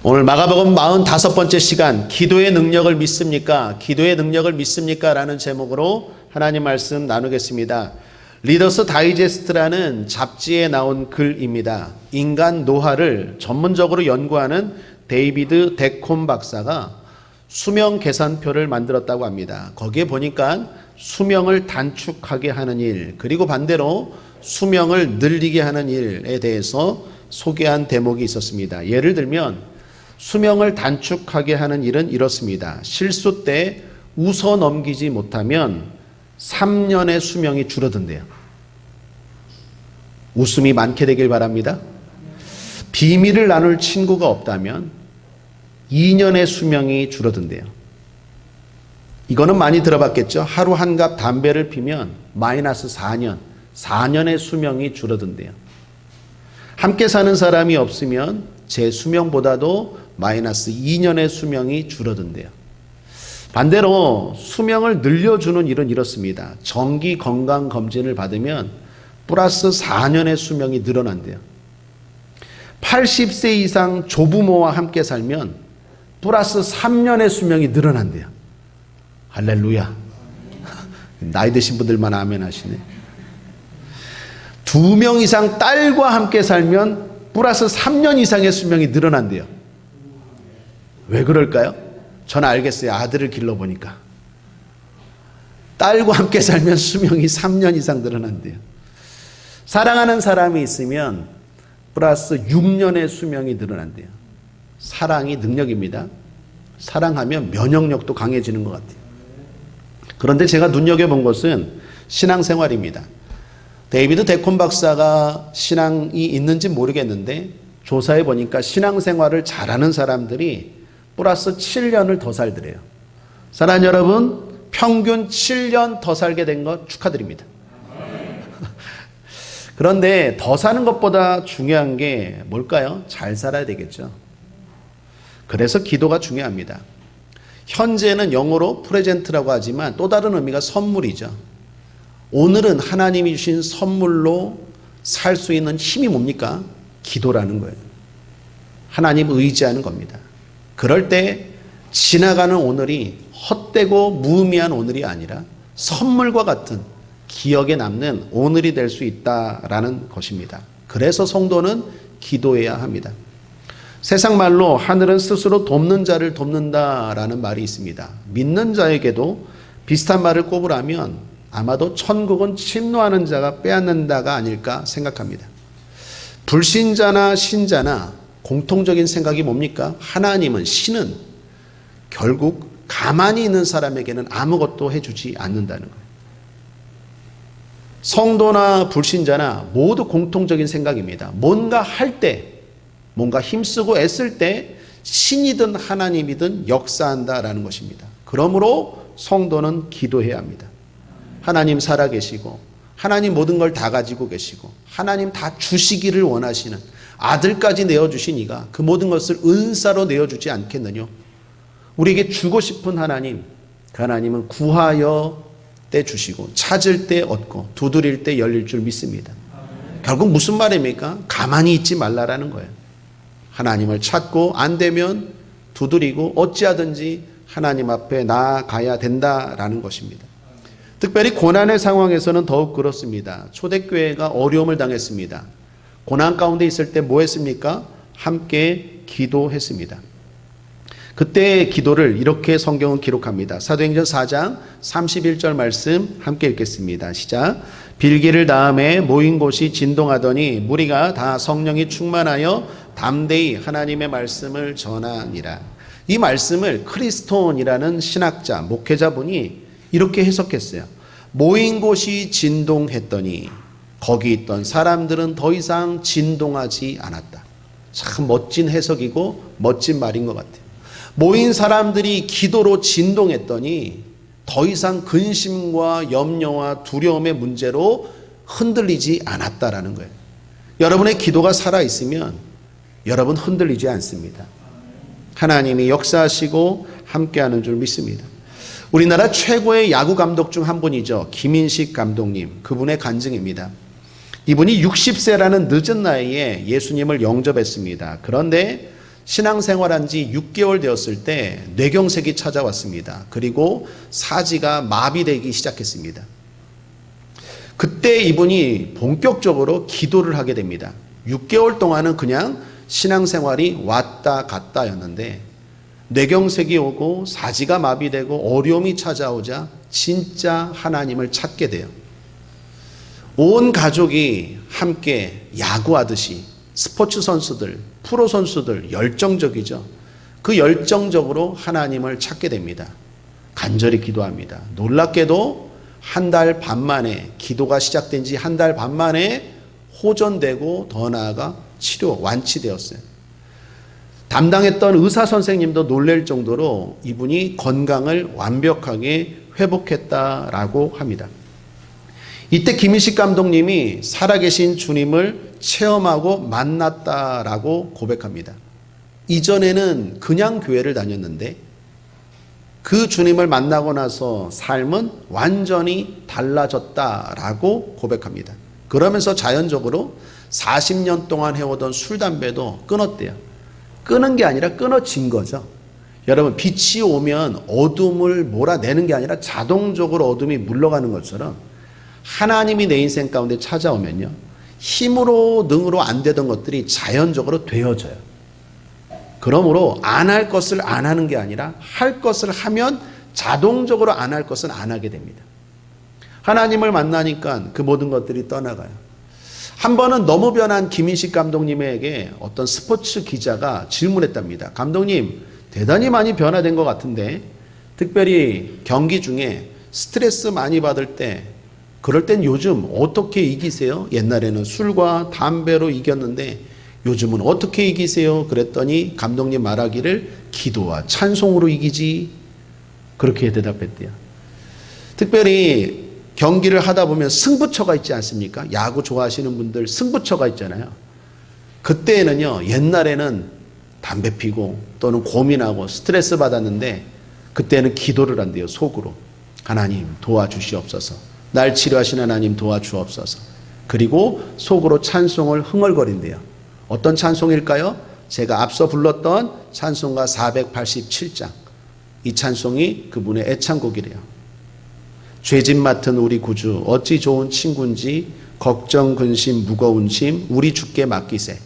오늘 마가복음 45번째 시간, 기도의 능력을 믿습니까? 기도의 능력을 믿습니까? 라는 제목으로 하나님 말씀 나누겠습니다. 리더스 다이제스트라는 잡지에 나온 글입니다. 인간 노화를 전문적으로 연구하는 데이비드 데콘 박사가 수명 계산표를 만들었다고 합니다. 거기에 보니까 수명을 단축하게 하는 일, 그리고 반대로 수명을 늘리게 하는 일에 대해서 소개한 대목이 있었습니다. 예를 들면 수명을 단축하게 하는 일은 이렇습니다. 실수 때 웃어 넘기지 못하면 3년의 수명이 줄어든대요. 웃음이 많게 되길 바랍니다. 비밀을 나눌 친구가 없다면 2년의 수명이 줄어든대요. 이거는 많이 들어봤겠죠. 하루 한 갑 담배를 피면 마이너스 4년의 수명이 줄어든대요. 함께 사는 사람이 없으면 제 수명보다도 마이너스 2년의 수명이 줄어든대요. 반대로 수명을 늘려주는 일은 이렇습니다. 정기 건강 검진을 받으면 플러스 4년의 수명이 늘어난대요. 80세 이상 조부모와 함께 살면 플러스 3년의 수명이 늘어난대요. 할렐루야. 나이 드신 분들만 아멘 하시네. 2명 이상 딸과 함께 살면 플러스 3년 이상의 수명이 늘어난대요. 왜 그럴까요? 저는 알겠어요. 아들을 길러보니까. 딸과 함께 살면 수명이 3년 이상 늘어난대요. 사랑하는 사람이 있으면 플러스 6년의 수명이 늘어난대요. 사랑이 능력입니다. 사랑하면 면역력도 강해지는 것 같아요. 그런데 제가 눈여겨본 것은 신앙생활입니다. 데이비드 데콘 박사가 신앙이 있는지 모르겠는데 조사해 보니까 신앙생활을 잘하는 사람들이 플러스 7년을 더 살더래요. 사랑하는 여러분, 평균 7년 더 살게 된 것 축하드립니다. 그런데 더 사는 것보다 중요한 게 뭘까요? 잘 살아야 되겠죠. 그래서 기도가 중요합니다. 현재는 영어로 프레젠트라고 하지만 또 다른 의미가 선물이죠. 오늘은 하나님이 주신 선물로 살 수 있는 힘이 뭡니까? 기도라는 거예요. 하나님 의지하는 겁니다. 그럴 때 지나가는 오늘이 헛되고 무의미한 오늘이 아니라 선물과 같은 기억에 남는 오늘이 될 수 있다라는 것입니다. 그래서 성도는 기도해야 합니다. 세상 말로 하늘은 스스로 돕는 자를 돕는다라는 말이 있습니다. 믿는 자에게도 비슷한 말을 꼽으라면 아마도 천국은 침노하는 자가 빼앗는다가 아닐까 생각합니다. 불신자나 신자나 공통적인 생각이 뭡니까? 하나님은, 신은 결국 가만히 있는 사람에게는 아무것도 해주지 않는다는 거예요. 성도나 불신자나 모두 공통적인 생각입니다. 뭔가 할 때, 뭔가 힘쓰고 애쓸 때 신이든 하나님이든 역사한다라는 것입니다. 그러므로 성도는 기도해야 합니다. 하나님 살아계시고 하나님 모든 걸 다 가지고 계시고 하나님 다 주시기를 원하시는 아들까지 내어주신 이가 그 모든 것을 은사로 내어주지 않겠느냐. 우리에게 주고 싶은 하나님, 그 하나님은 구하여 때 주시고 찾을 때 얻고 두드릴 때 열릴 줄 믿습니다. 결국 무슨 말입니까? 가만히 있지 말라라는 거예요. 하나님을 찾고 안 되면 두드리고 어찌하든지 하나님 앞에 나아가야 된다라는 것입니다. 특별히 고난의 상황에서는 더욱 그렇습니다. 초대교회가 어려움을 당했습니다. 고난 가운데 있을 때 뭐 했습니까? 함께 기도했습니다. 그때의 기도를 이렇게 성경은 기록합니다. 사도행전 4장 31절 말씀 함께 읽겠습니다. 시작. 빌기를 다음에 모인 곳이 진동하더니 무리가 다 성령이 충만하여 담대히 하나님의 말씀을 전하니라. 이 말씀을 크리스톤이라는 신학자, 목회자분이 이렇게 해석했어요. 모인 곳이 진동했더니 거기 있던 사람들은 더 이상 진동하지 않았다. 참 멋진 해석이고 멋진 말인 것 같아요. 모인 사람들이 기도로 진동했더니 더 이상 근심과 염려와 두려움의 문제로 흔들리지 않았다라는 거예요. 여러분의 기도가 살아있으면 여러분 흔들리지 않습니다. 하나님이 역사하시고 함께하는 줄 믿습니다. 우리나라 최고의 야구 감독 중 한 분이죠. 김인식 감독님. 그분의 간증입니다. 이분이 60세라는 늦은 나이에 예수님을 영접했습니다. 그런데 신앙생활한 지 6개월 되었을 때 뇌경색이 찾아왔습니다. 그리고 사지가 마비되기 시작했습니다. 그때 이분이 본격적으로 기도를 하게 됩니다. 6개월 동안은 그냥 신앙생활이 왔다 갔다였는데 뇌경색이 오고 사지가 마비되고 어려움이 찾아오자 진짜 하나님을 찾게 돼요. 온 가족이 함께 야구하듯이 스포츠 선수들, 프로 선수들 열정적이죠. 그 열정적으로 하나님을 찾게 됩니다. 간절히 기도합니다. 놀랍게도 한 달 반 만에 기도가 시작된 지 한 달 반 만에 호전되고 더 나아가 치료 완치되었어요. 담당했던 의사 선생님도 놀랄 정도로 이분이 건강을 완벽하게 회복했다라고 합니다. 이때 김인식 감독님이 살아계신 주님을 체험하고 만났다라고 고백합니다. 이전에는 그냥 교회를 다녔는데 그 주님을 만나고 나서 삶은 완전히 달라졌다라고 고백합니다. 그러면서 자연적으로 40년 동안 해오던 술, 담배도 끊었대요. 끊은 게 아니라 끊어진 거죠. 여러분, 빛이 오면 어둠을 몰아내는 게 아니라 자동적으로 어둠이 물러가는 것처럼 하나님이 내 인생 가운데 찾아오면요, 힘으로 능으로 안 되던 것들이 자연적으로 되어져요. 그러므로 안 할 것을 안 하는 게 아니라 할 것을 하면 자동적으로 안 할 것은 안 하게 됩니다. 하나님을 만나니까 그 모든 것들이 떠나가요. 한 번은 너무 변한 김인식 감독님에게 어떤 스포츠 기자가 질문했답니다. 감독님, 대단히 많이 변화된 것 같은데 특별히 경기 중에 스트레스 많이 받을 때 그럴 땐 요즘 어떻게 이기세요? 옛날에는 술과 담배로 이겼는데 요즘은 어떻게 이기세요? 그랬더니 감독님 말하기를 기도와 찬송으로 이기지, 그렇게 대답했대요. 특별히 경기를 하다 보면 승부처가 있지 않습니까? 야구 좋아하시는 분들 승부처가 있잖아요. 그때는요, 옛날에는 담배 피고 또는 고민하고 스트레스 받았는데 그때는 기도를 한대요. 속으로. 하나님 도와주시옵소서. 날 치료하신 하나님 도와주옵소서. 그리고 속으로 찬송을 흥얼거린대요. 어떤 찬송일까요? 제가 앞서 불렀던 찬송가 487장. 이 찬송이 그분의 애창곡이래요. 죄짓 맡은 우리 구주 어찌 좋은 친구인지 걱정 근심 무거운 짐 우리 주께 맡기세.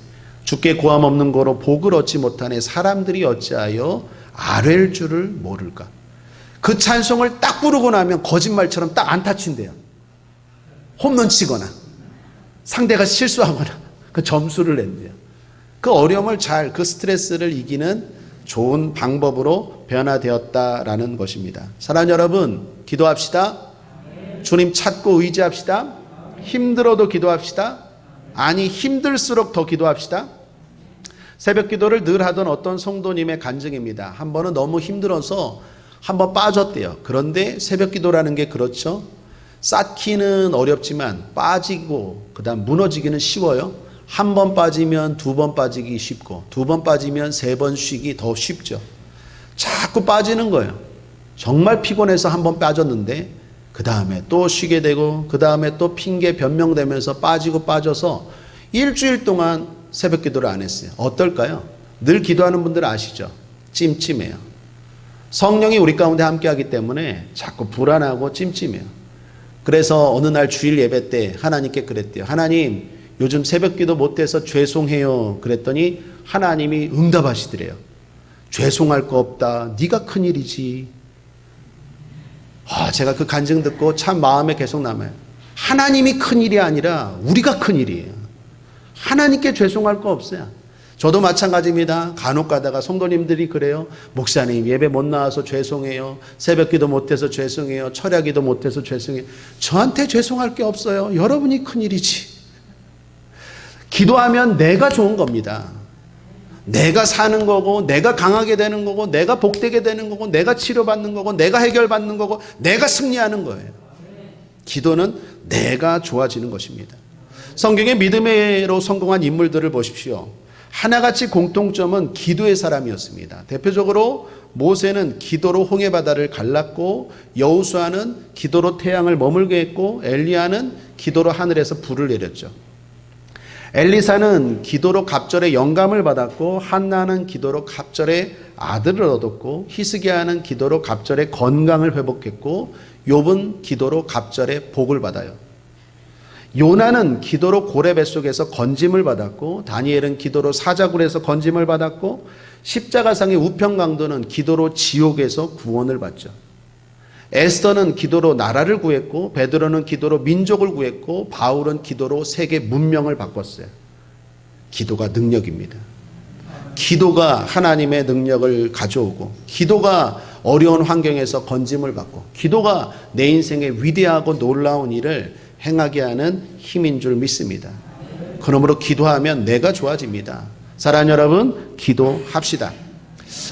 주께 고함 없는 거로 복을 얻지 못하네 사람들이 어찌하여 아랠 줄을 모를까. 그 찬송을 딱 부르고 나면 거짓말처럼 딱 안타 친대요. 홈런 치거나 상대가 실수하거나 그 점수를 낸대요. 그 어려움을 잘, 그 스트레스를 이기는 좋은 방법으로 변화되었다라는 것입니다. 사랑하는 여러분, 기도합시다. 주님 찾고 의지합시다. 힘들어도 기도합시다. 아니, 힘들수록 더 기도합시다. 새벽 기도를 늘 하던 어떤 성도님의 간증입니다. 한 번은 너무 힘들어서 한 번 빠졌대요. 그런데 새벽 기도라는 게 그렇죠. 쌓기는 어렵지만 빠지고 그다음 무너지기는 쉬워요. 한 번 빠지면 두 번 빠지기 쉽고 두 번 빠지면 세 번 쉬기 더 쉽죠. 자꾸 빠지는 거예요. 정말 피곤해서 한 번 빠졌는데 그 다음에 또 쉬게 되고 그 다음에 또 핑계 변명되면서 빠지고 빠져서 일주일 동안 새벽 기도를 안 했어요. 어떨까요? 늘 기도하는 분들 아시죠? 찜찜해요. 성령이 우리 가운데 함께하기 때문에 자꾸 불안하고 찜찜해요. 그래서 어느 날 주일 예배 때 하나님께 그랬대요. 하나님, 요즘 새벽 기도 못해서 죄송해요. 그랬더니 하나님이 응답하시더래요. 죄송할 거 없다. 네가 큰일이지. 제가 그 간증 듣고 참 마음에 계속 남아요. 하나님이 큰일이 아니라 우리가 큰일이에요. 하나님께 죄송할 거 없어요. 저도 마찬가지입니다. 간혹 가다가 성도님들이 그래요. 목사님, 예배 못 나와서 죄송해요. 새벽 기도 못해서 죄송해요. 철야 기도 못해서 죄송해요. 저한테 죄송할 게 없어요. 여러분이 큰일이지. 기도하면 내가 좋은 겁니다. 내가 사는 거고, 내가 강하게 되는 거고, 내가 복되게 되는 거고, 내가 치료받는 거고, 내가 해결받는 거고, 내가 승리하는 거예요. 기도는 내가 좋아지는 것입니다. 성경의 믿음으로 성공한 인물들을 보십시오. 하나같이 공통점은 기도의 사람이었습니다. 대표적으로 모세는 기도로 홍해 바다를 갈랐고, 여호수아는 기도로 태양을 머물게 했고, 엘리야는 기도로 하늘에서 불을 내렸죠. 엘리사는 기도로 갑절의 영감을 받았고, 한나는 기도로 갑절의 아들을 얻었고, 히스기야는 기도로 갑절의 건강을 회복했고, 욥은 기도로 갑절의 복을 받아요. 요나는 기도로 고래 뱃속에서 건짐을 받았고, 다니엘은 기도로 사자굴에서 건짐을 받았고, 십자가상의 우편강도는 기도로 지옥에서 구원을 받죠. 에스더는 기도로 나라를 구했고, 베드로는 기도로 민족을 구했고, 바울은 기도로 세계 문명을 바꿨어요. 기도가 능력입니다. 기도가 하나님의 능력을 가져오고, 기도가 어려운 환경에서 건짐을 받고, 기도가 내 인생의 위대하고 놀라운 일을 행하게 하는 힘인 줄 믿습니다. 그러므로 기도하면 내가 좋아집니다. 사랑하는 여러분, 기도합시다.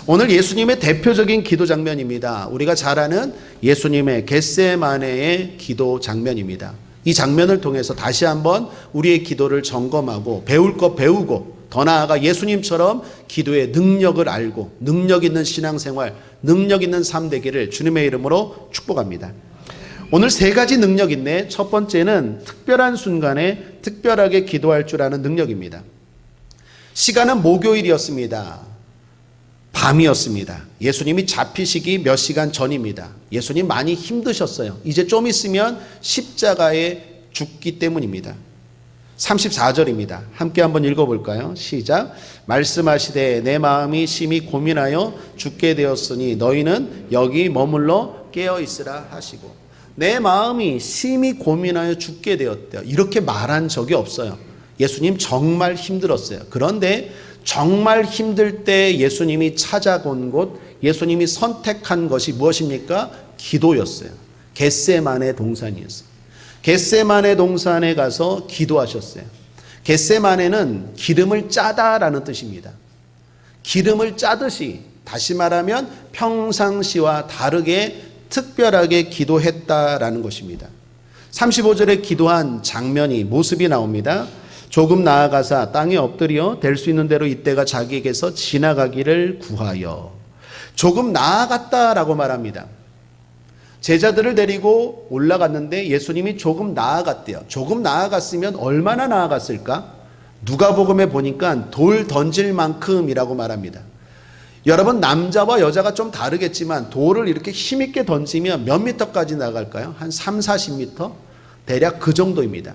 오늘 예수님의 대표적인 기도 장면입니다. 우리가 잘 아는 예수님의 겟세마네의 기도 장면입니다. 이 장면을 통해서 다시 한번 우리의 기도를 점검하고 배울 것 배우고, 더 나아가 예수님처럼 기도의 능력을 알고 능력 있는 신앙생활, 능력 있는 삶 되기를 주님의 이름으로 축복합니다. 오늘 세 가지 능력인데, 첫 번째는 특별한 순간에 특별하게 기도할 줄 아는 능력입니다. 시간은 목요일이었습니다. 밤이었습니다. 예수님이 잡히시기 몇 시간 전입니다. 예수님 많이 힘드셨어요. 이제 좀 있으면 십자가에 죽기 때문입니다. 34절입니다. 함께 한번 읽어볼까요? 시작. 말씀하시되 내 마음이 심히 고민하여 죽게 되었으니 너희는 여기 머물러 깨어있으라 하시고, 내 마음이 심히 고민하여 죽게 되었대요. 이렇게 말한 적이 없어요. 예수님 정말 힘들었어요. 그런데 정말 힘들 때 예수님이 찾아온 곳, 예수님이 선택한 것이 무엇입니까? 기도였어요. 겟세마네 동산이었어요. 겟세마네 동산에 가서 기도하셨어요. 겟세마네는 기름을 짜다라는 뜻입니다. 기름을 짜듯이, 다시 말하면 평상시와 다르게 특별하게 기도했다라는 것입니다. 35절에 기도한 장면이, 모습이 나옵니다. 조금 나아가사 땅에 엎드려 될 수 있는 대로 이때가 자기에게서 지나가기를 구하여. 조금 나아갔다라고 말합니다. 제자들을 데리고 올라갔는데 예수님이 조금 나아갔대요. 조금 나아갔으면 얼마나 나아갔을까? 누가복음에 보니까 돌 던질 만큼이라고 말합니다. 여러분, 남자와 여자가 좀 다르겠지만 돌을 이렇게 힘있게 던지면 몇 미터까지 나갈까요? 한 3, 40미터? 대략 그 정도입니다.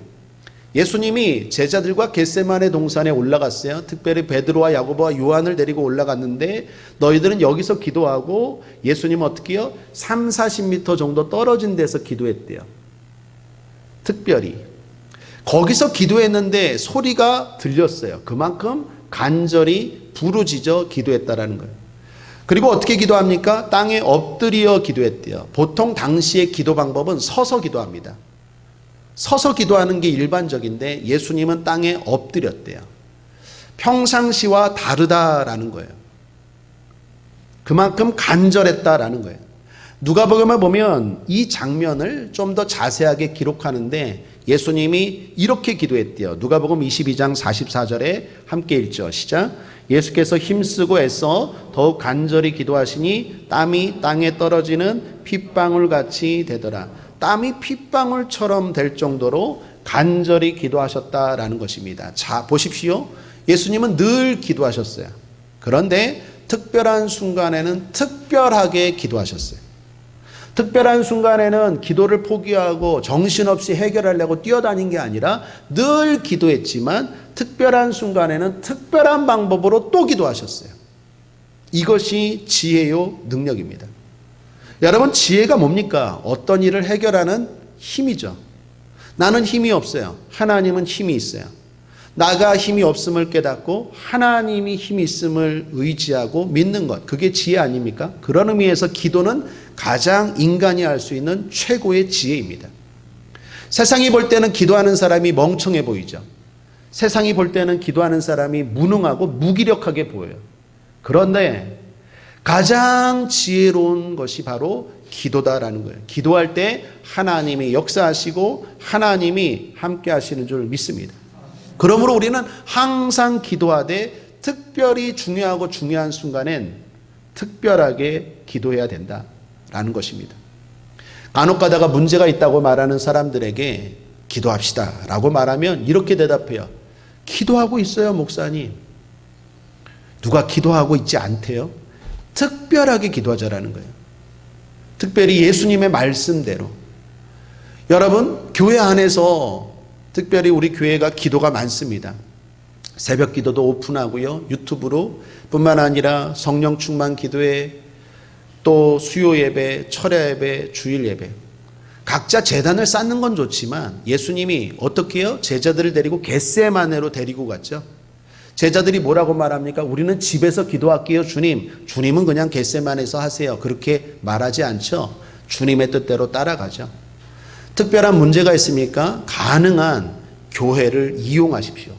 예수님이 제자들과 겟세마네 동산에 올라갔어요. 특별히 베드로와 야고보와 요한을 데리고 올라갔는데, 너희들은 여기서 기도하고, 예수님은 어떻게 해요? 3, 40미터 정도 떨어진 데서 기도했대요. 특별히 거기서 기도했는데 소리가 들렸어요. 그만큼 간절히 부르짖어 기도했다라는 거예요. 그리고 어떻게 기도합니까? 땅에 엎드려 기도했대요. 보통 당시의 기도 방법은 서서 기도합니다. 서서 기도하는 게 일반적인데 예수님은 땅에 엎드렸대요. 평상시와 다르다라는 거예요. 그만큼 간절했다라는 거예요. 누가복음에 보면 이 장면을 좀 더 자세하게 기록하는데 예수님이 이렇게 기도했대요. 누가복음 22장 44절에 함께 읽죠. 시작. 예수께서 힘쓰고 애써 더욱 간절히 기도하시니 땀이 땅에 떨어지는 핏방울같이 되더라. 땀이 핏방울처럼 될 정도로 간절히 기도하셨다라는 것입니다. 자, 보십시오. 예수님은 늘 기도하셨어요. 그런데 특별한 순간에는 특별하게 기도하셨어요. 특별한 순간에는 기도를 포기하고 정신없이 해결하려고 뛰어다닌 게 아니라 늘 기도했지만 특별한 순간에는 특별한 방법으로 또 기도하셨어요. 이것이 지혜요 능력입니다. 여러분, 지혜가 뭡니까? 어떤 일을 해결하는 힘이죠. 나는 힘이 없어요. 하나님은 힘이 있어요. 나가 힘이 없음을 깨닫고 하나님이 힘이 있음을 의지하고 믿는 것, 그게 지혜 아닙니까? 그런 의미에서 기도는 가장 인간이 할 수 있는 최고의 지혜입니다. 세상이 볼 때는 기도하는 사람이 멍청해 보이죠. 세상이 볼 때는 기도하는 사람이 무능하고 무기력하게 보여요. 그런데 가장 지혜로운 것이 바로 기도다라는 거예요. 기도할 때 하나님이 역사하시고 하나님이 함께 하시는 줄 믿습니다. 그러므로 우리는 항상 기도하되 특별히 중요하고 중요한 순간엔 특별하게 기도해야 된다라는 것입니다. 간혹 가다가 문제가 있다고 말하는 사람들에게 기도합시다 라고 말하면 이렇게 대답해요. 기도하고 있어요, 목사님. 누가 기도하고 있지 않대요? 특별하게 기도하자라는 거예요. 특별히 예수님의 말씀대로. 여러분, 교회 안에서 특별히 우리 교회가 기도가 많습니다. 새벽 기도도 오픈하고요. 유튜브로 뿐만 아니라 성령 충만 기도회, 또 수요 예배, 철야 예배, 주일 예배. 각자 제단을 쌓는 건 좋지만 예수님이 어떻게 해요? 제자들을 데리고 겟세마네로 데리고 갔죠. 제자들이 뭐라고 말합니까? 우리는 집에서 기도할게요, 주님. 주님은 그냥 겟세마네에서 하세요. 그렇게 말하지 않죠. 주님의 뜻대로 따라가죠. 특별한 문제가 있습니까? 가능한 교회를 이용하십시오.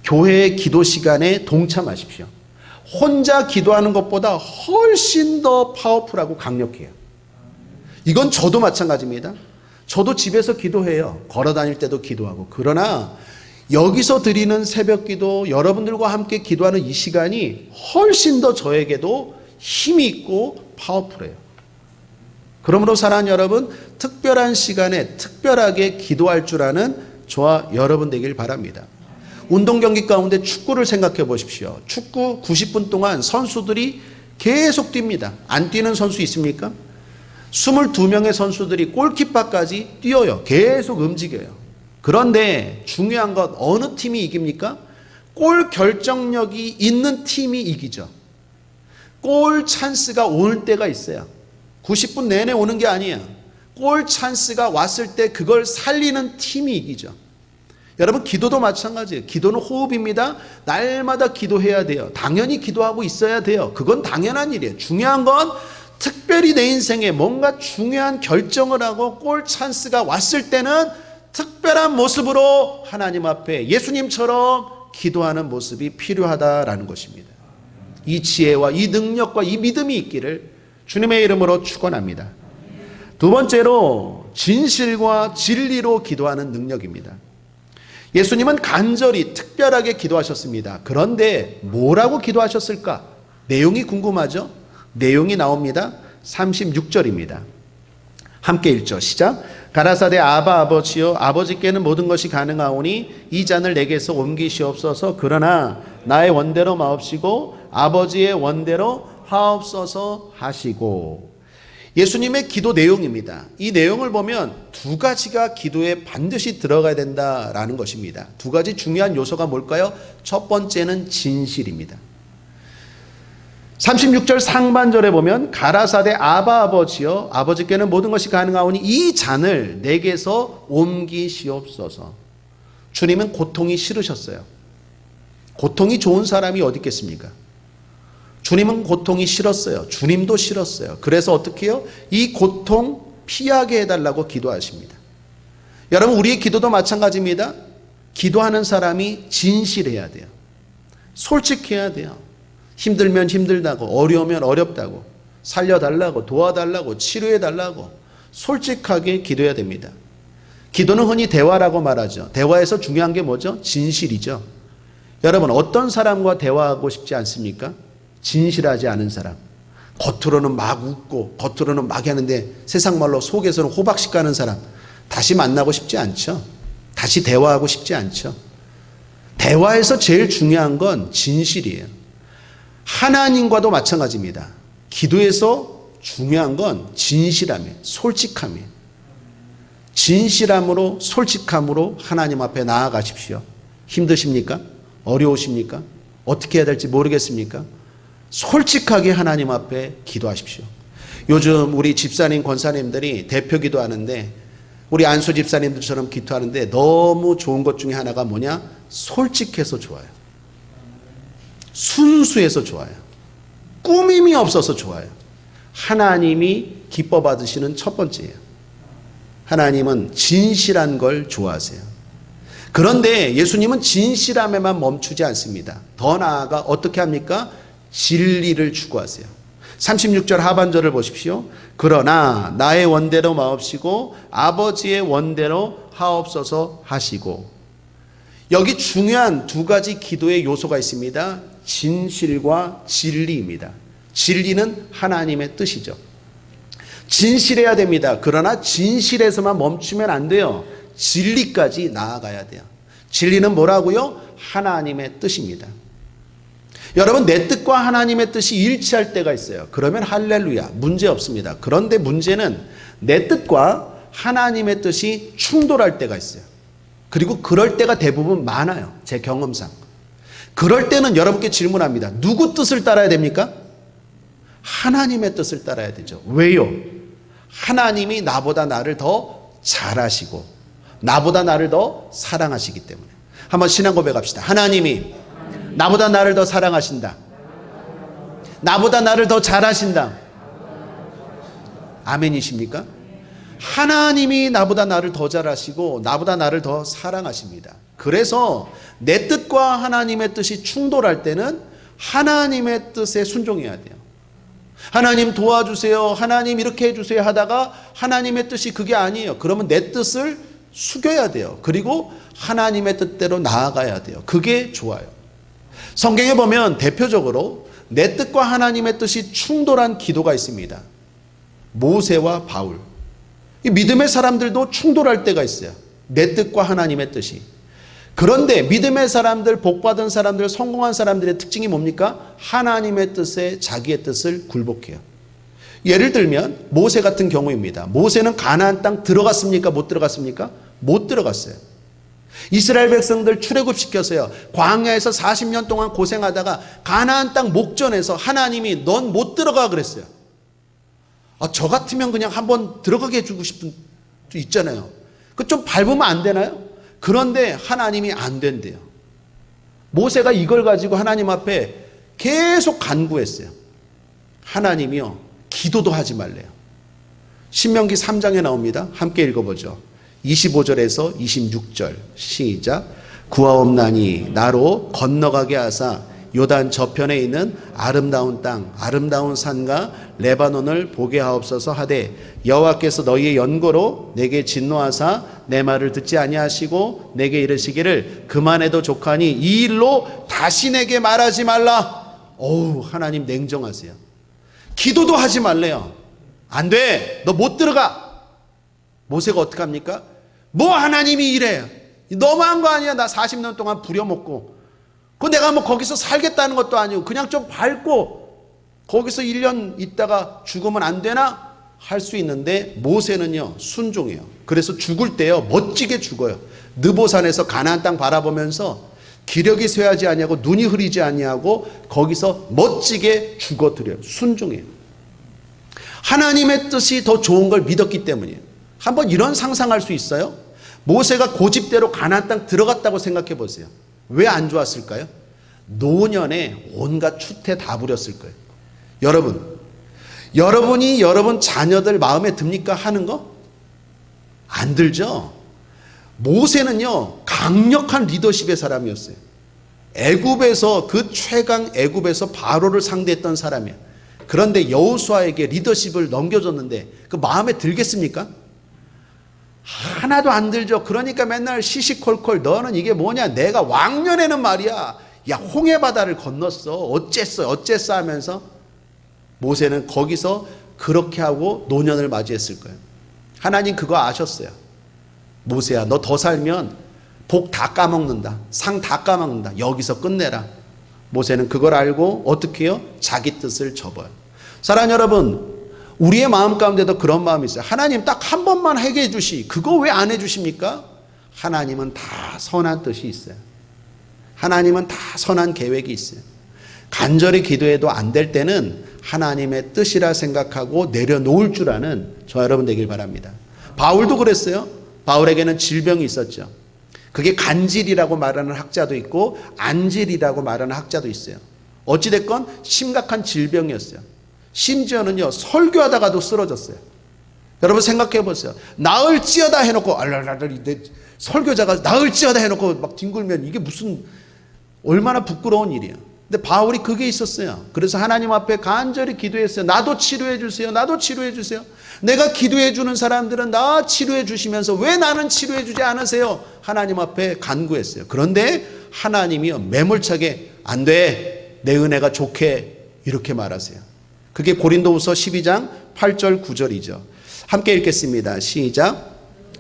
교회의 기도 시간에 동참하십시오. 혼자 기도하는 것보다 훨씬 더 파워풀하고 강력해요. 이건 저도 마찬가지입니다. 저도 집에서 기도해요. 걸어 다닐 때도 기도하고. 그러나 여기서 드리는 새벽 기도, 여러분들과 함께 기도하는 이 시간이 훨씬 더 저에게도 힘이 있고 파워풀해요. 그러므로 사랑하는 여러분, 특별한 시간에 특별하게 기도할 줄 아는 저와 여러분 되길 바랍니다. 운동 경기 가운데 축구를 생각해 보십시오. 축구 90분 동안 선수들이 계속 뜁니다. 안 뛰는 선수 있습니까? 22명의 선수들이 골키퍼까지 뛰어요. 계속 움직여요. 그런데 중요한 건 어느 팀이 이깁니까? 골 결정력이 있는 팀이 이기죠. 골 찬스가 올 때가 있어요. 90분 내내 오는 게 아니에요. 골 찬스가 왔을 때 그걸 살리는 팀이 이기죠. 여러분, 기도도 마찬가지예요. 기도는 호흡입니다. 날마다 기도해야 돼요. 당연히 기도하고 있어야 돼요. 그건 당연한 일이에요. 중요한 건 특별히 내 인생에 뭔가 중요한 결정을 하고 골 찬스가 왔을 때는 특별한 모습으로 하나님 앞에 예수님처럼 기도하는 모습이 필요하다라는 것입니다. 이 지혜와 이 능력과 이 믿음이 있기를 주님의 이름으로 축원합니다. 두 번째로 진실과 진리로 기도하는 능력입니다. 예수님은 간절히 특별하게 기도하셨습니다. 그런데 뭐라고 기도하셨을까? 내용이 궁금하죠? 내용이 나옵니다. 36절입니다. 함께 읽죠. 시작. 가라사대 아바 아버지여, 아버지께는 모든 것이 가능하오니 이 잔을 내게서 옮기시옵소서. 그러나 나의 원대로 마옵시고 아버지의 원대로 하옵소서 하시고. 예수님의 기도 내용입니다. 이 내용을 보면 두 가지가 기도에 반드시 들어가야 된다라는 것입니다. 두 가지 중요한 요소가 뭘까요? 첫 번째는 진실입니다. 36절 상반절에 보면 가라사대 아바 아버지여, 아버지께는 모든 것이 가능하오니 이 잔을 내게서 옮기시옵소서. 주님은 고통이 싫으셨어요. 고통이 좋은 사람이 어디 있겠습니까? 주님은 고통이 싫었어요. 주님도 싫었어요. 그래서 어떻게 해요? 이 고통 피하게 해달라고 기도하십니다. 여러분, 우리의 기도도 마찬가지입니다. 기도하는 사람이 진실해야 돼요. 솔직해야 돼요. 힘들면 힘들다고, 어려우면 어렵다고, 살려달라고, 도와달라고, 치료해달라고 솔직하게 기도해야 됩니다. 기도는 흔히 대화라고 말하죠. 대화에서 중요한 게 뭐죠? 진실이죠. 여러분, 어떤 사람과 대화하고 싶지 않습니까? 진실하지 않은 사람. 겉으로는 막 웃고 겉으로는 막 하는데 세상 말로 속에서는 호박씨 까는 사람 다시 만나고 싶지 않죠. 다시 대화하고 싶지 않죠. 대화에서 제일 중요한 건 진실이에요. 하나님과도 마찬가지입니다. 기도에서 중요한 건 진실함이에요. 솔직함이에요. 진실함으로 솔직함으로 하나님 앞에 나아가십시오. 힘드십니까? 어려우십니까? 어떻게 해야 될지 모르겠습니까? 솔직하게 하나님 앞에 기도하십시오. 요즘 우리 집사님, 권사님들이 대표 기도하는데 우리 안수 집사님들처럼 기도하는데 너무 좋은 것 중에 하나가 뭐냐? 솔직해서 좋아요. 순수해서 좋아요. 꾸밈이 없어서 좋아요. 하나님이 기뻐 받으시는 첫 번째예요. 하나님은 진실한 걸 좋아하세요. 그런데 예수님은 진실함에만 멈추지 않습니다. 더 나아가 어떻게 합니까? 진리를 추구하세요. 36절 하반절을 보십시오. 그러나 나의 원대로 마옵시고 아버지의 원대로 하옵소서 하시고. 여기 중요한 두 가지 기도의 요소가 있습니다. 진실과 진리입니다. 진리는 하나님의 뜻이죠. 진실해야 됩니다. 그러나 진실에서만 멈추면 안 돼요. 진리까지 나아가야 돼요. 진리는 뭐라고요? 하나님의 뜻입니다. 여러분, 내 뜻과 하나님의 뜻이 일치할 때가 있어요. 그러면 할렐루야, 문제 없습니다. 그런데 문제는 내 뜻과 하나님의 뜻이 충돌할 때가 있어요. 그리고 그럴 때가 대부분 많아요. 제 경험상. 그럴 때는 여러분께 질문합니다. 누구 뜻을 따라야 됩니까? 하나님의 뜻을 따라야 되죠. 왜요? 하나님이 나보다 나를 더 잘하시고 나보다 나를 더 사랑하시기 때문에. 한번 신앙 고백합시다. 하나님이 나보다 나를 더 사랑하신다. 나보다 나를 더 잘하신다. 아멘이십니까? 하나님이 나보다 나를 더 잘하시고 나보다 나를 더 사랑하십니다. 그래서 내 뜻과 하나님의 뜻이 충돌할 때는 하나님의 뜻에 순종해야 돼요. 하나님 도와주세요, 하나님 이렇게 해주세요 하다가 하나님의 뜻이 그게 아니에요. 그러면 내 뜻을 숙여야 돼요. 그리고 하나님의 뜻대로 나아가야 돼요. 그게 좋아요. 성경에 보면 대표적으로 내 뜻과 하나님의 뜻이 충돌한 기도가 있습니다. 모세와 바울. 이 믿음의 사람들도 충돌할 때가 있어요. 내 뜻과 하나님의 뜻이. 그런데 믿음의 사람들, 복받은 사람들, 성공한 사람들의 특징이 뭡니까? 하나님의 뜻에 자기의 뜻을 굴복해요. 예를 들면 모세 같은 경우입니다. 모세는 가나안 땅 들어갔습니까? 못 들어갔습니까? 못 들어갔어요. 이스라엘 백성들 출애굽시켰어요. 광야에서 40년 동안 고생하다가 가나안 땅 목전에서 하나님이 넌 못 들어가 그랬어요. 저 같으면 그냥 한번 들어가게 해주고 싶은 수 있잖아요. 그 좀 밟으면 안 되나요? 그런데 하나님이 안 된대요. 모세가 이걸 가지고 하나님 앞에 계속 간구했어요. 하나님이요, 기도도 하지 말래요. 신명기 3장에 나옵니다. 함께 읽어보죠. 25절에서 26절 시작. 구하옵나니 나로 건너가게 하사 요단 저편에 있는 아름다운 땅, 아름다운 산과 레바논을 보게 하옵소서 하되 여호와께서 너희의 연고로 내게 진노하사 내 말을 듣지 아니하시고 내게 이르시기를 그만해도 족하니 이 일로 다시 내게 말하지 말라. 어우, 하나님 냉정하세요. 기도도 하지 말래요. 안 돼, 너 못 들어가. 모세가 어떡합니까? 뭐 하나님이 이래요. 너무한 거 아니야. 나 40년 동안 부려먹고 그 내가 뭐 거기서 살겠다는 것도 아니고 그냥 좀 밟고 거기서 1년 있다가 죽으면 안 되나? 할 수 있는데 모세는요 순종해요. 그래서 죽을 때요 멋지게 죽어요. 느보산에서 가나안 땅 바라보면서 기력이 쇠하지 아니하고 눈이 흐리지 아니하고 거기서 멋지게 죽어드려요. 순종해요. 하나님의 뜻이 더 좋은 걸 믿었기 때문이에요. 한번 이런 상상할 수 있어요? 모세가 고집대로 가나안 땅 들어갔다고 생각해 보세요. 왜 안 좋았을까요? 노년에 온갖 추태 다 부렸을 거예요. 여러분이 여러분 자녀들 마음에 듭니까? 하는 거? 안 들죠? 모세는요 강력한 리더십의 사람이었어요. 애굽에서 그 최강 애굽에서 바로를 상대했던 사람이에요. 그런데 여호수아에게 리더십을 넘겨줬는데 그 마음에 들겠습니까? 하나도 안 들죠. 그러니까 맨날 시시콜콜 너는 이게 뭐냐, 내가 왕년에는 말이야 야 홍해바다를 건넜어 어쨌어 하면서 모세는 거기서 그렇게 하고 노년을 맞이했을 거예요. 하나님 그거 아셨어요. 모세야 너 더 살면 복 다 까먹는다, 상 다 까먹는다, 여기서 끝내라. 모세는 그걸 알고 어떻게 해요? 자기 뜻을 접어요. 사랑하는 여러분, 우리의 마음 가운데도 그런 마음이 있어요. 하나님 딱 한 번만 하게 해주시. 그거 왜 안 해주십니까? 하나님은 다 선한 뜻이 있어요. 하나님은 다 선한 계획이 있어요. 간절히 기도해도 안 될 때는 하나님의 뜻이라 생각하고 내려놓을 줄 아는 저 여러분 되길 바랍니다. 바울도 그랬어요. 바울에게는 질병이 있었죠. 그게 간질이라고 말하는 학자도 있고 안질이라고 말하는 학자도 있어요. 어찌됐건 심각한 질병이었어요. 심지어는요 설교하다가도 쓰러졌어요. 여러분 생각해 보세요. 나을지어다 해놓고 설교자가 나을지어다 해놓고 막 뒹굴면 이게 무슨 얼마나 부끄러운 일이에요. 근데 바울이 그게 있었어요. 그래서 하나님 앞에 간절히 기도했어요. 나도 치료해 주세요. 나도 치료해 주세요. 내가 기도해 주는 사람들은 나 치료해 주시면서 왜 나는 치료해 주지 않으세요? 하나님 앞에 간구했어요. 그런데 하나님이요 매몰차게 안 돼, 내 은혜가 좋게 이렇게 말하세요. 그게 고린도후서 12장 8절 9절이죠. 함께 읽겠습니다. 시작.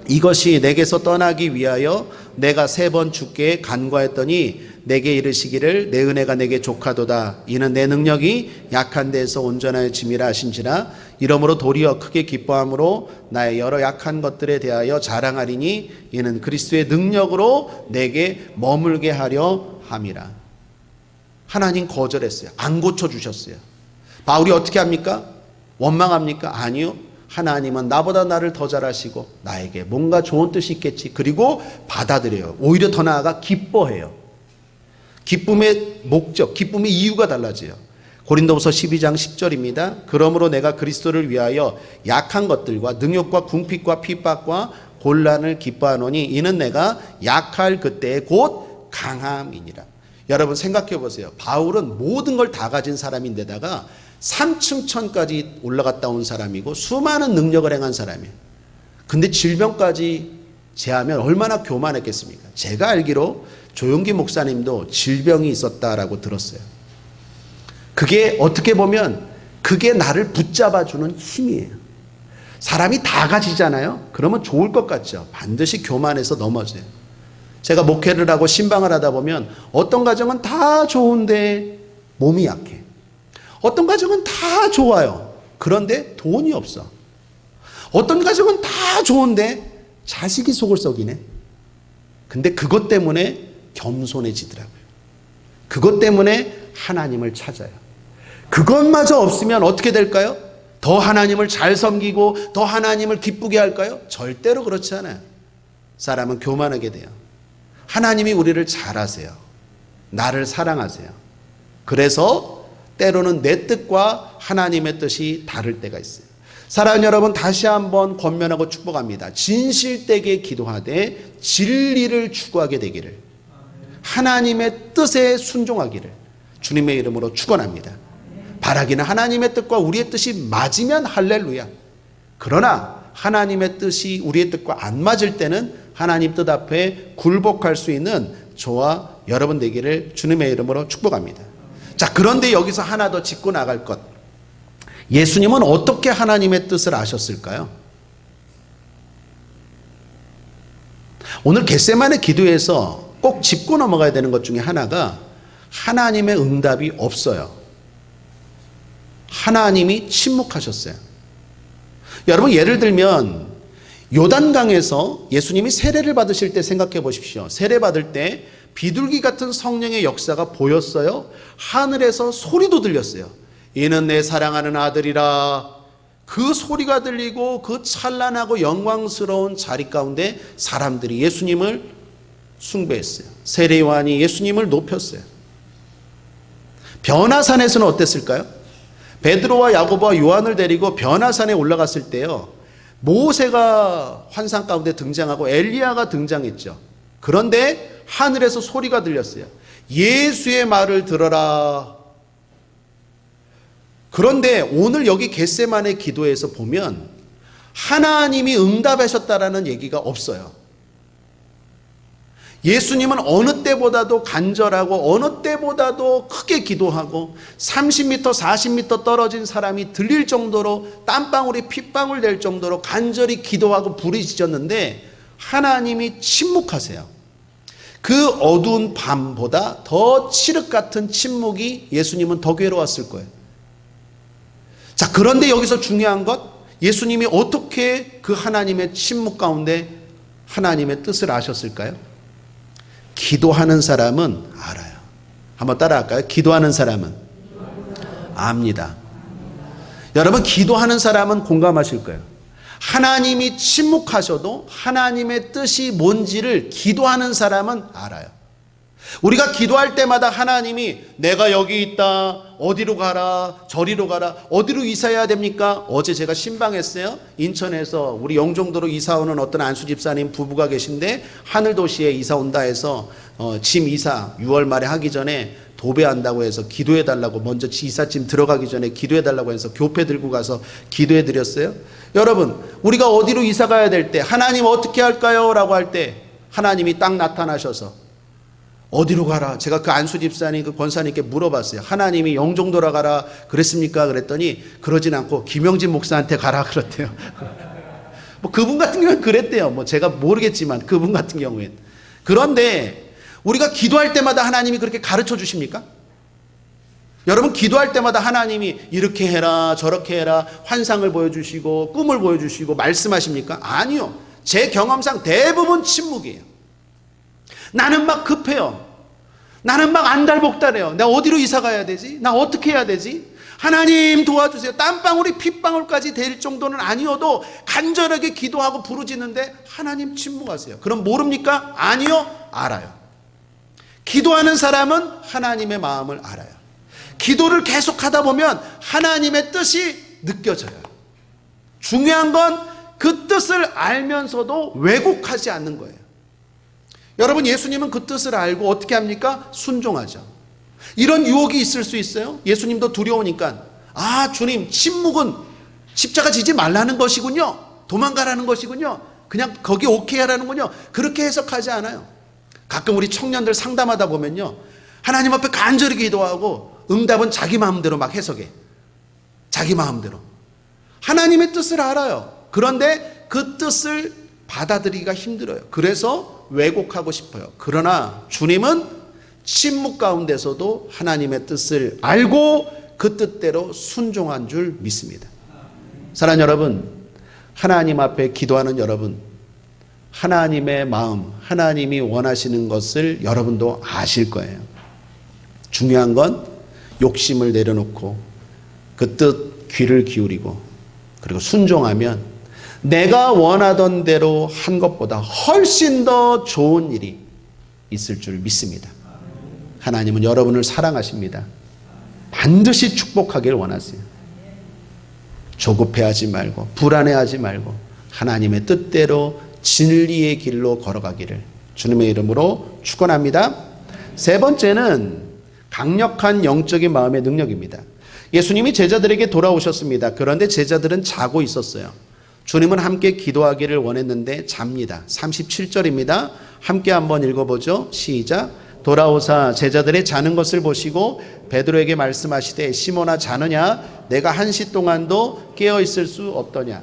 이것이 내게서 떠나기 위하여 내가 3번 주께 간구하였더니 내게 이르시기를 내 은혜가 내게 족하도다. 이는 내 능력이 약한 데에서 온전하여 짐이라 하신지라. 이러므로 도리어 크게 기뻐함으로 나의 여러 약한 것들에 대하여 자랑하리니 이는 그리스도의 능력으로 내게 머물게 하려 함이라. 하나님 거절했어요. 안 고쳐주셨어요. 바울이 어떻게 합니까? 원망합니까? 아니요. 하나님은 나보다 나를 더 잘하시고 나에게 뭔가 좋은 뜻이 있겠지. 그리고 받아들여요. 오히려 더 나아가 기뻐해요. 기쁨의 목적, 기쁨의 이유가 달라져요. 고린도후서 12장 10절입니다. 그러므로 내가 그리스도를 위하여 약한 것들과 능욕과 궁핍과 핍박과 곤란을 기뻐하노니 이는 내가 약할 그때에 곧 강함이니라. 여러분 생각해 보세요. 바울은 모든 걸 다 가진 사람인데다가 3층 천까지 올라갔다 온 사람이고 수많은 능력을 행한 사람이에요. 근데 질병까지 제하면 얼마나 교만했겠습니까? 제가 알기로 조용기 목사님도 질병이 있었다라고 들었어요. 그게 어떻게 보면 그게 나를 붙잡아주는 힘이에요. 사람이 다 가지잖아요. 그러면 좋을 것 같죠. 반드시 교만해서 넘어져요. 제가 목회를 하고 신방을 하다 보면 어떤 가정은 다 좋은데 몸이 약해. 어떤 가정은 다 좋아요. 그런데 돈이 없어. 어떤 가정은 다 좋은데 자식이 속을 썩이네. 근데 그것 때문에 겸손해지더라고요. 그것 때문에 하나님을 찾아요. 그것마저 없으면 어떻게 될까요? 더 하나님을 잘 섬기고 더 하나님을 기쁘게 할까요? 절대로 그렇지 않아요. 사람은 교만하게 돼요. 하나님이 우리를 잘 아세요. 나를 사랑하세요. 그래서 때로는 내 뜻과 하나님의 뜻이 다를 때가 있어요. 사랑하는 여러분, 다시 한번 권면하고 축복합니다. 진실되게 기도하되 진리를 추구하게 되기를, 하나님의 뜻에 순종하기를 주님의 이름으로 축원합니다. 바라기는 하나님의 뜻과 우리의 뜻이 맞으면 할렐루야. 그러나 하나님의 뜻이 우리의 뜻과 안 맞을 때는 하나님 뜻 앞에 굴복할 수 있는 저와 여러분 되기를 주님의 이름으로 축복합니다. 자, 그런데 여기서 하나 더 짚고 나갈 것. 예수님은 어떻게 하나님의 뜻을 아셨을까요? 오늘 겟세마네 기도에서 꼭 짚고 넘어가야 되는 것 중에 하나가 하나님의 응답이 없어요. 하나님이 침묵하셨어요. 여러분 예를 들면 요단강에서 예수님이 세례를 받으실 때 생각해 보십시오. 세례 받을 때 비둘기 같은 성령의 역사가 보였어요. 하늘에서 소리도 들렸어요. 이는 내 사랑하는 아들이라. 그 소리가 들리고 그 찬란하고 영광스러운 자리 가운데 사람들이 예수님을 숭배했어요. 세례 요한이 예수님을 높였어요. 변화산에서는 어땠을까요? 베드로와 야고보와 요한을 데리고 변화산에 올라갔을 때요, 모세가 환상 가운데 등장하고 엘리야가 등장했죠. 그런데 하늘에서 소리가 들렸어요. 예수의 말을 들어라. 그런데 오늘 여기 겟세마네 기도에서 보면 하나님이 응답하셨다라는 얘기가 없어요. 예수님은 어느 때보다도 간절하고 어느 때보다도 크게 기도하고 30m, 40m 떨어진 사람이 들릴 정도로 땀방울이 핏방울 될 정도로 간절히 기도하고 부르짖었는데 하나님이 침묵하세요. 그 어두운 밤보다 더 칠흑 같은 침묵이 예수님은 더 괴로웠을 거예요. 자, 그런데 여기서 중요한 것, 예수님이 어떻게 그 하나님의 침묵 가운데 하나님의 뜻을 아셨을까요? 기도하는 사람은 알아요. 한번 따라할까요? 기도하는 사람은 압니다. 여러분, 기도하는 사람은 공감하실 거예요. 하나님이 침묵하셔도 하나님의 뜻이 뭔지를 기도하는 사람은 알아요. 우리가 기도할 때마다 하나님이 내가 여기 있다, 어디로 가라, 저리로 가라, 어디로 이사해야 됩니까? 어제 제가 신방했어요. 인천에서 우리 영종도로 이사 오는 어떤 안수 집사님 부부가 계신데 하늘도시에 이사 온다 해서 짐 이사 6월 말에 하기 전에 도배한다고 해서 기도해 달라고, 먼저 이삿짐 들어가기 전에 기도해 달라고 해서 교패 들고 가서 기도해 드렸어요. 여러분, 우리가 어디로 이사 가야 될 때 하나님 어떻게 할까요? 라고 할 때 하나님이 딱 나타나셔서 어디로 가라? 제가 그 안수 집사님, 그 권사님께 물어봤어요. 하나님이 영종도로 가라 그랬습니까? 그랬더니 그러진 않고 김영진 목사한테 가라 그랬대요. 뭐 그분 같은 경우는 그랬대요. 뭐 제가 모르겠지만 그분 같은 경우엔. 그런데 우리가 기도할 때마다 하나님이 그렇게 가르쳐 주십니까? 여러분 기도할 때마다 하나님이 이렇게 해라 저렇게 해라 환상을 보여주시고 꿈을 보여주시고 말씀하십니까? 아니요. 제 경험상 대부분 침묵이에요. 나는 막 급해요. 나는 막 안달복달해요. 내가 어디로 이사 가야 되지? 나 어떻게 해야 되지? 하나님 도와주세요. 땀방울이 핏방울까지 될 정도는 아니어도 간절하게 기도하고 부르짖는데 하나님 침묵하세요. 그럼 모릅니까? 아니요. 알아요. 기도하는 사람은 하나님의 마음을 알아요. 기도를 계속하다 보면 하나님의 뜻이 느껴져요. 중요한 건 그 뜻을 알면서도 왜곡하지 않는 거예요. 여러분 예수님은 그 뜻을 알고 어떻게 합니까? 순종하죠. 이런 유혹이 있을 수 있어요. 예수님도 두려우니까 아 주님 침묵은 십자가 지지 말라는 것이군요. 도망가라는 것이군요. 그냥 거기 오케이 하라는군요. 그렇게 해석하지 않아요. 가끔 우리 청년들 상담하다 보면요. 하나님 앞에 간절히 기도하고 응답은 자기 마음대로 막 해석해. 자기 마음대로. 하나님의 뜻을 알아요. 그런데 그 뜻을 받아들이기가 힘들어요. 그래서 왜곡하고 싶어요. 그러나 주님은 침묵 가운데서도 하나님의 뜻을 알고 그 뜻대로 순종한 줄 믿습니다. 사랑하는 여러분, 하나님 앞에 기도하는 여러분, 하나님의 마음, 하나님이 원하시는 것을 여러분도 아실 거예요. 중요한 건 욕심을 내려놓고 그 뜻 귀를 기울이고 그리고 순종하면 내가 원하던 대로 한 것보다 훨씬 더 좋은 일이 있을 줄 믿습니다. 하나님은 여러분을 사랑하십니다. 반드시 축복하길 원하세요. 조급해하지 말고 불안해하지 말고 하나님의 뜻대로 진리의 길로 걸어가기를 주님의 이름으로 축원합니다. 세 번째는 강력한 영적인 마음의 능력입니다. 예수님이 제자들에게 돌아오셨습니다. 그런데 제자들은 자고 있었어요. 주님은 함께 기도하기를 원했는데 잡니다. 37절입니다. 함께 한번 읽어보죠. 시작. 돌아오사 제자들의 자는 것을 보시고 베드로에게 말씀하시되 시몬아 자느냐? 내가 한시 동안도 깨어 있을 수 없더냐?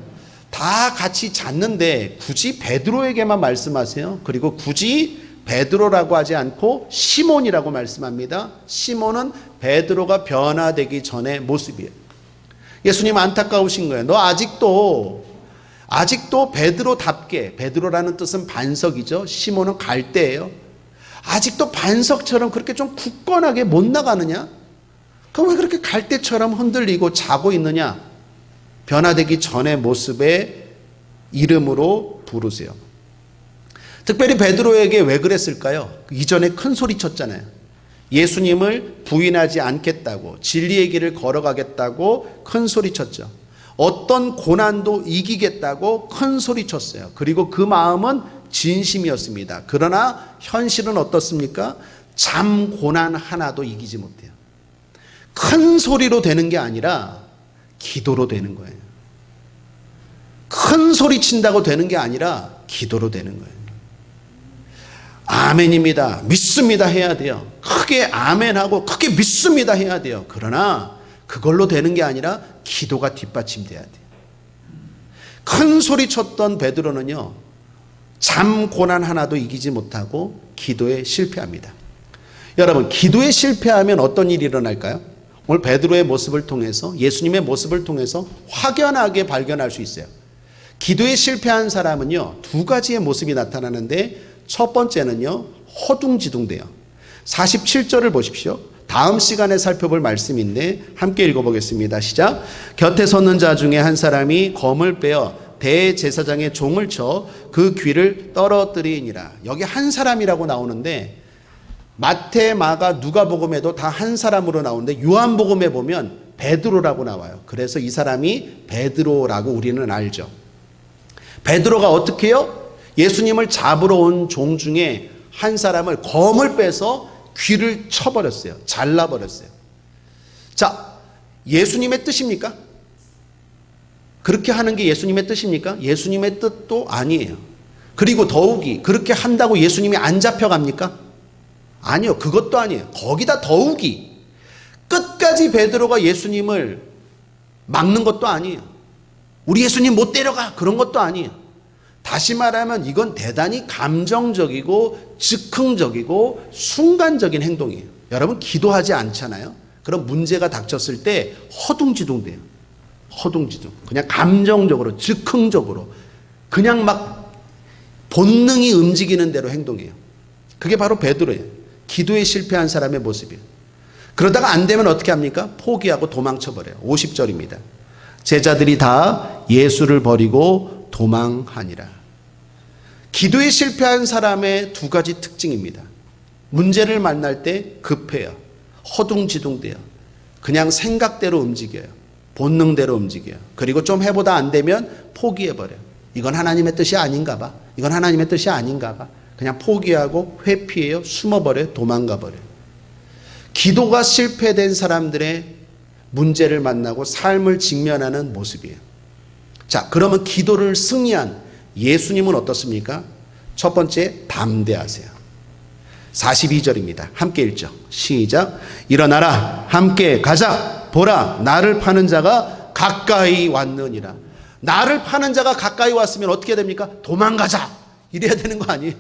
다 같이 잤는데 굳이 베드로에게만 말씀하세요. 그리고 굳이 베드로라고 하지 않고 시몬이라고 말씀합니다. 시몬은 베드로가 변화되기 전의 모습이에요. 예수님 안타까우신 거예요. 너 아직도 베드로답게, 베드로라는 뜻은 반석이죠. 시몬은 갈대예요. 아직도 반석처럼 그렇게 좀 굳건하게 못 나가느냐? 그럼 왜 그렇게 갈대처럼 흔들리고 자고 있느냐? 변화되기 전의 모습의 이름으로 부르세요. 특별히 베드로에게 왜 그랬을까요? 이전에 큰 소리 쳤잖아요. 예수님을 부인하지 않겠다고, 진리의 길을 걸어가겠다고 큰 소리 쳤죠. 어떤 고난도 이기겠다고 큰 소리 쳤어요. 그리고 그 마음은 진심이었습니다. 그러나 현실은 어떻습니까? 잠 고난 하나도 이기지 못해요. 큰 소리로 되는 게 아니라 기도로 되는 거예요. 큰 소리 친다고 되는 게 아니라 기도로 되는 거예요. 아멘입니다. 믿습니다 해야 돼요. 크게 아멘하고 크게 믿습니다 해야 돼요. 그러나 그걸로 되는 게 아니라 기도가 뒷받침돼야 돼요. 큰 소리 쳤던 베드로는요. 잠 고난 하나도 이기지 못하고 기도에 실패합니다. 여러분 기도에 실패하면 어떤 일이 일어날까요? 오늘 베드로의 모습을 통해서 예수님의 모습을 통해서 확연하게 발견할 수 있어요. 기도에 실패한 사람은요. 두 가지의 모습이 나타나는데 첫 번째는요. 허둥지둥돼요. 47절을 보십시오. 다음 시간에 살펴볼 말씀인데 함께 읽어보겠습니다. 시작. 곁에 섰는 자 중에 한 사람이 검을 빼어 대제사장의 종을 쳐 그 귀를 떨어뜨리니라. 여기 한 사람이라고 나오는데 마태, 마가, 누가복음에도 다 한 사람으로 나오는데 요한복음에 보면 베드로라고 나와요. 그래서 이 사람이 베드로라고 우리는 알죠. 베드로가 어떻게 해요? 예수님을 잡으러 온 종 중에 한 사람을 검을 빼서 귀를 쳐버렸어요. 잘라버렸어요. 자, 예수님의 뜻입니까? 그렇게 하는 게 예수님의 뜻입니까? 예수님의 뜻도 아니에요. 그리고 더욱이 그렇게 한다고 예수님이 안 잡혀갑니까? 아니요. 그것도 아니에요. 거기다 더욱이 끝까지 베드로가 예수님을 막는 것도 아니에요. 우리 예수님 못 데려가 그런 것도 아니에요. 다시 말하면 이건 대단히 감정적이고 즉흥적이고 순간적인 행동이에요. 여러분 기도하지 않잖아요. 그럼 문제가 닥쳤을 때 허둥지둥 돼요. 허둥지둥. 그냥 감정적으로 즉흥적으로 그냥 막 본능이 움직이는 대로 행동해요. 그게 바로 베드로예요. 기도에 실패한 사람의 모습이에요. 그러다가 안 되면 어떻게 합니까? 포기하고 도망쳐버려요. 50절입니다. 제자들이 다 예수를 버리고 도망하니라. 기도에 실패한 사람의 두 가지 특징입니다. 문제를 만날 때 급해요. 허둥지둥돼요. 그냥 생각대로 움직여요. 본능대로 움직여요. 그리고 좀 해보다 안 되면 포기해버려요. 이건 하나님의 뜻이 아닌가 봐. 이건 하나님의 뜻이 아닌가 봐. 그냥 포기하고 회피해요. 숨어버려요. 도망가버려요. 기도가 실패된 사람들의 문제를 만나고 삶을 직면하는 모습이에요. 자, 그러면 기도를 승리한 예수님은 어떻습니까? 첫 번째, 담대하세요. 42절입니다. 함께 읽죠. 시작. 일어나라. 함께 가자. 보라. 나를 파는 자가 가까이 왔느니라. 나를 파는 자가 가까이 왔으면 어떻게 됩니까? 도망가자. 이래야 되는 거 아니에요?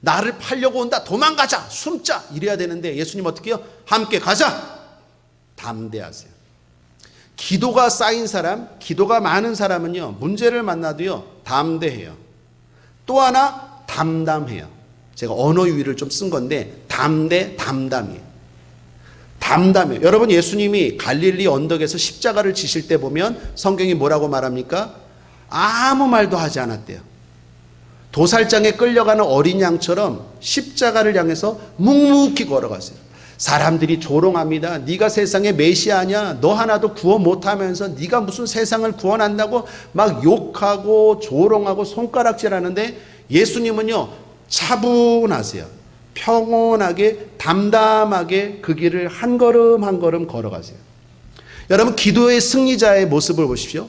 나를 팔려고 온다. 도망가자. 숨자. 이래야 되는데 예수님 어떻게 해요? 함께 가자. 담대하세요. 기도가 쌓인 사람, 기도가 많은 사람은요, 문제를 만나도요, 담대해요. 또 하나, 담담해요. 제가 언어 유희를 좀 쓴 건데, 담담이에요. 담담해요. 여러분, 예수님이 갈릴리 언덕에서 십자가를 지실 때 보면 성경이 뭐라고 말합니까? 아무 말도 하지 않았대요. 도살장에 끌려가는 어린 양처럼 십자가를 향해서 묵묵히 걸어갔어요. 사람들이 조롱합니다. 네가 세상의 메시아냐? 너 하나도 구원 못하면서 네가 무슨 세상을 구원한다고 막 욕하고 조롱하고 손가락질하는데 예수님은요, 차분하세요. 평온하게 담담하게 그 길을 한 걸음 한 걸음 걸어가세요. 여러분, 기도의 승리자의 모습을 보십시오.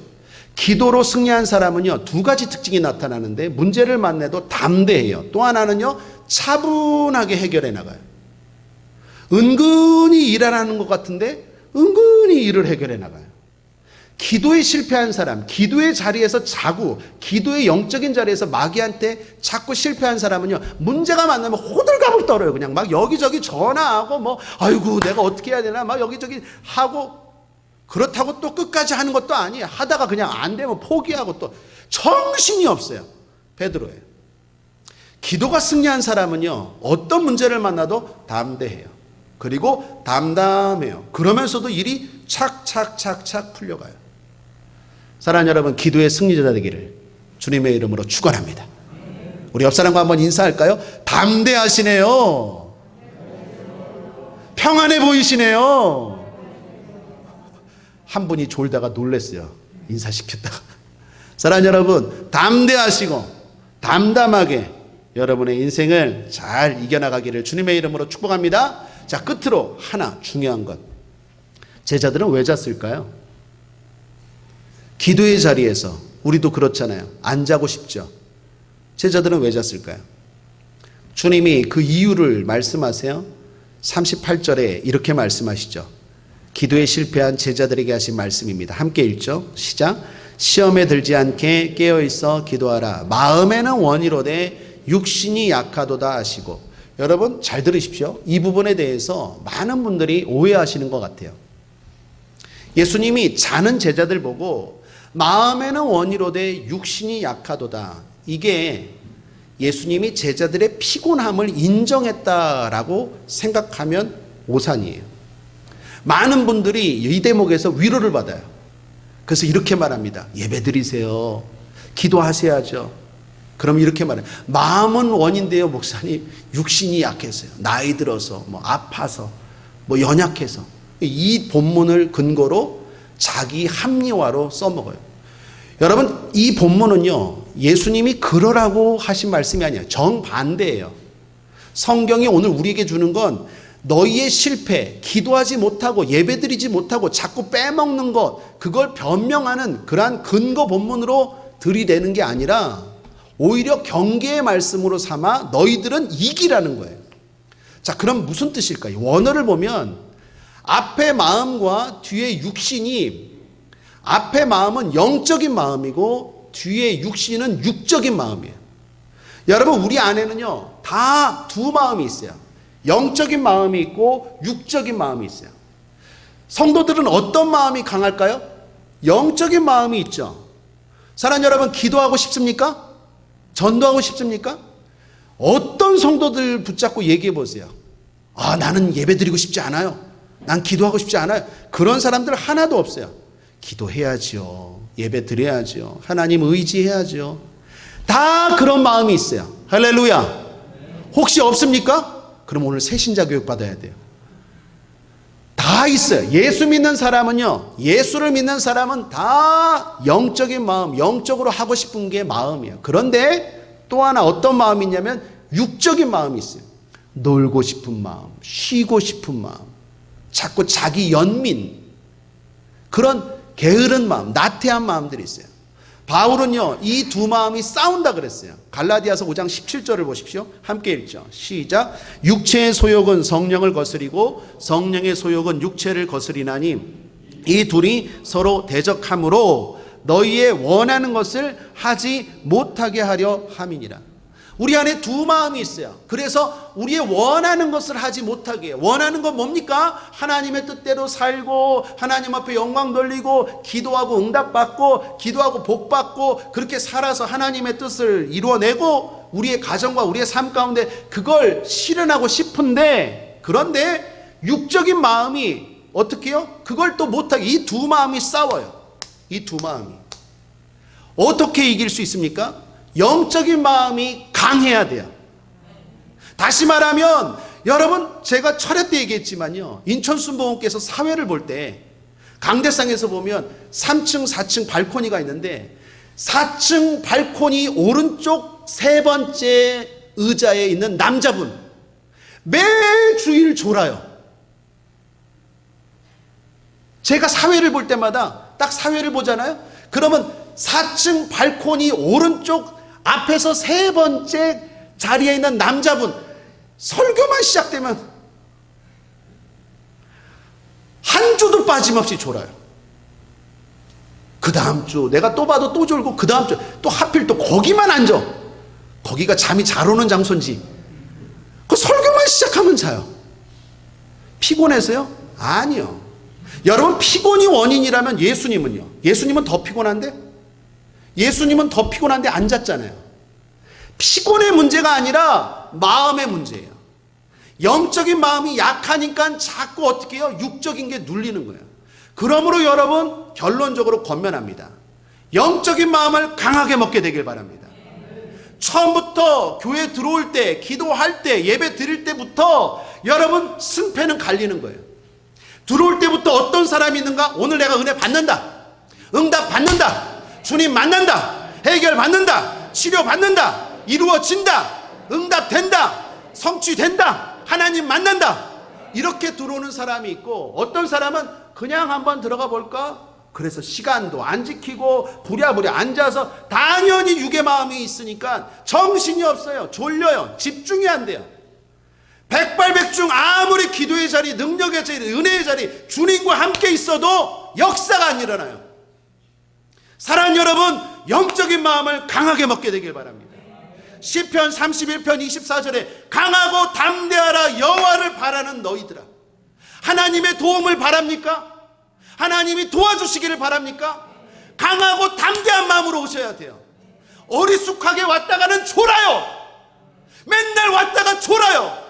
기도로 승리한 사람은요, 두 가지 특징이 나타나는데 문제를 만나도 담대해요. 또 하나는요, 차분하게 해결해 나가요. 은근히 일 안 하는 것 같은데 은근히 일을 해결해 나가요. 기도에 실패한 사람, 기도의 자리에서 자고 기도의 영적인 자리에서 마귀한테 자꾸 실패한 사람은요, 문제가 만나면 호들갑을 떨어요. 그냥 막 여기저기 전화하고 뭐 아이고 내가 어떻게 해야 되나 막 여기저기 하고, 그렇다고 또 끝까지 하는 것도 아니에요. 하다가 그냥 안 되면 포기하고 또 정신이 없어요. 베드로예요. 기도가 승리한 사람은요, 어떤 문제를 만나도 담대해요. 그리고 담담해요. 그러면서도 일이 착착착착 풀려가요. 사랑하는 여러분, 기도의 승리자 되기를 주님의 이름으로 축원합니다. 우리 옆 사람과 한번 인사할까요? 담대하시네요. 평안해 보이시네요. 한 분이 졸다가 놀랐어요. 인사시켰다가. 사랑하는 여러분, 담대하시고 담담하게 여러분의 인생을 잘 이겨나가기를 주님의 이름으로 축복합니다. 자, 끝으로 하나 중요한 것. 제자들은 왜 잤을까요? 기도의 자리에서 우리도 그렇잖아요. 안 자고 싶죠. 제자들은 왜 잤을까요? 주님이 그 이유를 말씀하세요. 38절에 이렇게 말씀하시죠. 기도에 실패한 제자들에게 하신 말씀입니다. 함께 읽죠. 시작. 시험에 들지 않게 깨어있어 기도하라. 마음에는 원이로되 육신이 약하도다 하시고. 여러분 잘 들으십시오. 이 부분에 대해서 많은 분들이 오해하시는 것 같아요. 예수님이 자는 제자들 보고 마음에는 원이로되 육신이 약하도다. 이게 예수님이 제자들의 피곤함을 인정했다라고 생각하면 오산이에요. 많은 분들이 이 대목에서 위로를 받아요. 그래서 이렇게 말합니다. 예배 드리세요. 기도하셔야죠. 그럼 이렇게 말해요. 마음은 원인데요, 목사님. 육신이 약해서요. 나이 들어서, 뭐 아파서, 뭐 연약해서. 이 본문을 근거로 자기 합리화로 써먹어요. 여러분, 이 본문은요, 예수님이 그러라고 하신 말씀이 아니에요. 정반대예요. 성경이 오늘 우리에게 주는 건 너희의 실패, 기도하지 못하고 예배드리지 못하고 자꾸 빼먹는 것, 그걸 변명하는 그러한 근거 본문으로 들이대는 게 아니라 오히려 경계의 말씀으로 삼아 너희들은 이기라는 거예요. 자, 그럼 무슨 뜻일까요? 원어를 보면 앞에 마음과 뒤에 육신이, 앞에 마음은 영적인 마음이고 뒤에 육신은 육적인 마음이에요. 여러분, 우리 안에는요, 다 두 마음이 있어요. 영적인 마음이 있고 육적인 마음이 있어요. 성도들은 어떤 마음이 강할까요? 영적인 마음이 있죠. 사랑하는 여러분, 기도하고 싶습니까? 전도하고 싶습니까? 어떤 성도들 붙잡고 얘기해 보세요. 아, 나는 예배 드리고 싶지 않아요. 난 기도하고 싶지 않아요. 그런 사람들 하나도 없어요. 기도해야죠. 예배 드려야죠. 하나님 의지해야죠. 다 그런 마음이 있어요. 할렐루야. 혹시 없습니까? 그럼 오늘 새신자 교육 받아야 돼요. 다 있어요. 예수 믿는 사람은요, 예수를 믿는 사람은 다 영적인 마음, 영적으로 하고 싶은 게 마음이에요. 그런데 또 하나 어떤 마음이 있냐면 육적인 마음이 있어요. 놀고 싶은 마음, 쉬고 싶은 마음, 자꾸 자기 연민, 그런 게으른 마음, 나태한 마음들이 있어요. 바울은요, 이 두 마음이 싸운다 그랬어요. 갈라디아서 5장 17절을 보십시오. 함께 읽죠. 시작. 육체의 소욕은 성령을 거스리고 성령의 소욕은 육체를 거스리나니 이 둘이 서로 대적함으로 너희의 원하는 것을 하지 못하게 하려 함이니라. 우리 안에 두 마음이 있어요. 그래서 우리의 원하는 것을 하지 못하게 해요. 원하는 건 뭡니까? 하나님의 뜻대로 살고 하나님 앞에 영광 돌리고 기도하고 응답받고 기도하고 복받고 그렇게 살아서 하나님의 뜻을 이루어내고 우리의 가정과 우리의 삶 가운데 그걸 실현하고 싶은데, 그런데 육적인 마음이 어떻게 해요? 그걸 또 못하게, 이 두 마음이 싸워요. 이 두 마음이 어떻게 이길 수 있습니까? 영적인 마음이 강해야 돼요. 다시 말하면 여러분, 제가 철회 때 얘기했지만요, 인천순복음교회에서 사회를 볼 때 강대상에서 보면 3층 4층 발코니가 있는데 4층 발코니 오른쪽 세 번째 의자에 있는 남자분 매주일 졸아요. 제가 사회를 볼 때마다 딱 사회를 보잖아요. 그러면 4층 발코니 오른쪽 앞에서 세 번째 자리에 있는 남자분, 설교만 시작되면 한 주도 빠짐없이 졸아요. 그 다음 주 내가 또 봐도 또 졸고, 그 다음 주 또 하필 또 거기만 앉아. 거기가 잠이 잘 오는 장소인지 그 설교만 시작하면 자요. 피곤해서요? 아니요. 여러분, 피곤이 원인이라면 예수님은요? 예수님은 더 피곤한데? 예수님은 더 피곤한데 앉았잖아요. 피곤의 문제가 아니라 마음의 문제예요. 영적인 마음이 약하니까 자꾸 어떻게 해요? 육적인 게 눌리는 거예요. 그러므로 여러분, 결론적으로 권면합니다. 영적인 마음을 강하게 먹게 되길 바랍니다. 처음부터 교회 들어올 때, 기도할 때, 예배 드릴 때부터 여러분 승패는 갈리는 거예요. 들어올 때부터 어떤 사람이 있는가? 오늘 내가 은혜 받는다, 응답 받는다, 주님 만난다, 해결 받는다, 치료 받는다, 이루어진다, 응답된다, 성취된다, 하나님 만난다, 이렇게 들어오는 사람이 있고, 어떤 사람은 그냥 한번 들어가 볼까? 그래서 시간도 안 지키고 부랴부랴 앉아서 당연히 육의 마음이 있으니까 정신이 없어요. 졸려요. 집중이 안 돼요. 백발백중 아무리 기도의 자리, 능력의 자리, 은혜의 자리, 주님과 함께 있어도 역사가 안 일어나요. 사랑하는 여러분, 영적인 마음을 강하게 먹게 되길 바랍니다. 시편 31편 24절에 강하고 담대하라 여호와를 바라는 너희들아. 하나님의 도움을 바랍니까? 하나님이 도와주시기를 바랍니까? 강하고 담대한 마음으로 오셔야 돼요. 어리숙하게 왔다가는 졸아요. 맨날 왔다가 졸아요.